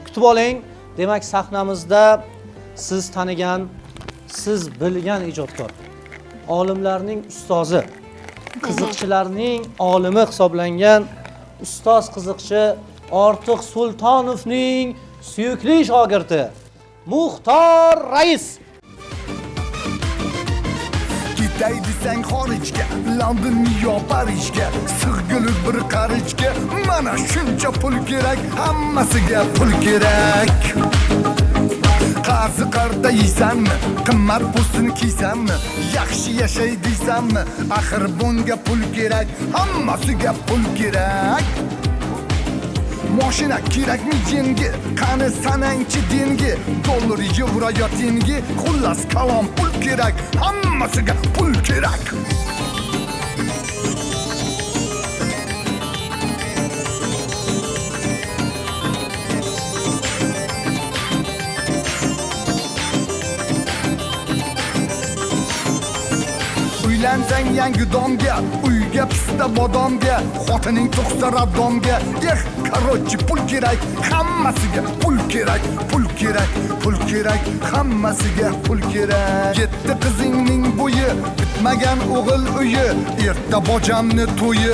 kutib oling. Demak, sahnamizda siz tanigan, siz bilgan ijodkor, olimlarning ustozi, qiziqchilarning olimi hisoblangan ustoz qiziqchi Ortiq Sultonovning suyukli shogirdi Muxtor Rais. Gitay desang xorijga, London yo Parijga, sig'gulib bir qarijga, mana shuncha pul kerak, hammasiga pul kerak. Qazi qarda yeysanmi, qimmat po'stini kiysanmi, yaxshi yashay deysanmi, axir bunga pul kerak, hammasiga pul kerak. Mashina kerakmi jengi, qani sanangchi dengi, dollar, yevro yo tengi, xullas kalom pul kerak, hammasiga pul kerak. Uylansang yangi domga, uyga pista bodomga, xotining tug'sa raddomga, korotchi pul kerak, hammasiga pul kerak, pul kerak, pul kerak, hammasiga pul kerak. Yetti qizingning bo'yi, bitmagan o'g'il uyi, erta bojamni to'yi,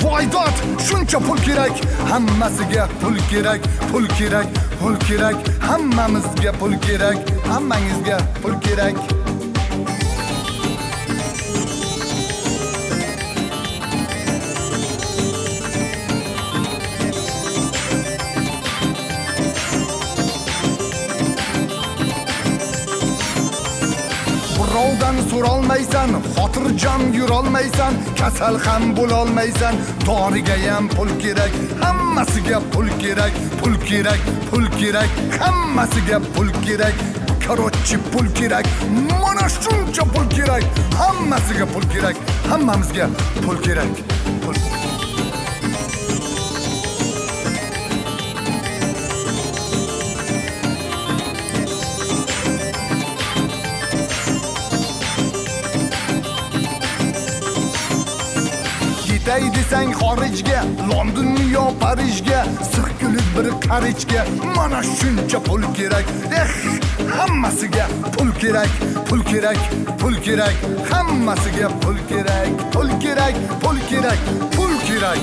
voydot, shuncha pul kerak, hammasiga pul kerak, pul kerak, pul kerak, hammamizga pul kerak, hammangizga pul kerak. Birovdan so'rolmaysan, xotirjam yurolmaysan, kasal ham bo'lolmaysan, doriga ham pul kerak, hammasiga pul kerak, pul kerak, pul kerak, hammasiga pul kerak. Korotchi pul kerak, mana shuncha pul kerak, hammasiga pul kerak, hammamizga pul kerak. Pul. Gitay desang xorijga, London yo Parijga, sig'gulib bir qarijga, mana shuncha pul kerak, hammasiga pul kerak, pul kerak, pul kerak, hammasiga pul kerak, pul kerak, pul kerak, pul kerak.